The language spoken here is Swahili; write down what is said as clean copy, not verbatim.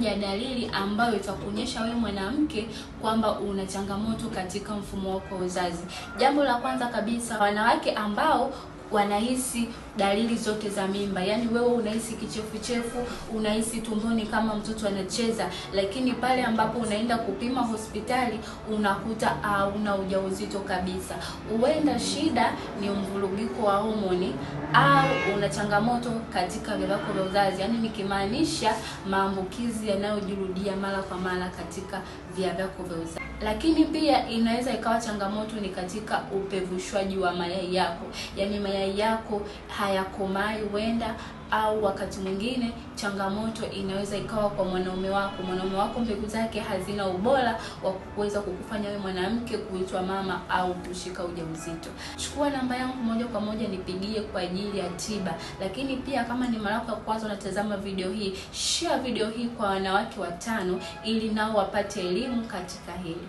moja ya dalili ambayo itakuonyesha wewe mwanamke kwamba una changamoto katika mfumo wako wa uzazi. Jambo la kwanza kabisa, wanawake ambao wanahisi dalili zote za mimba, yani wewe unahisi kichefuchefu, unahisi tumboni kama mtoto anacheza, lakini pale ambapo unaenda kupima hospitali unakuta hauna ujauzito kabisa. Huenda shida ni mvurugiko wa homoni au una changamoto katika via vyako vya uzazi, yani nikimaanisha maambukizi yanayojirudia mara kwa mara katika via vyako vya uzazi. Lakini pia inaweza ikawa changamoto ni katika upevushwaji wa mayai yako, yani mayai yako hayakomai huenda, au wakati mwingine changamoto inaweza ikawa kwa mwanaume wako mbegu zake hazina ubora wa kuweza kukufanya wewe mwanamke kuitwa mama au kushika ujauzito. Chukua namba yangu moja kwa moja nipigie kwa ajili ya tiba. Lakini pia kama ni mara yako ya kwanza unatazama video hii, share video hii kwa wanawake 5 ili nao wapate elimu katika hili.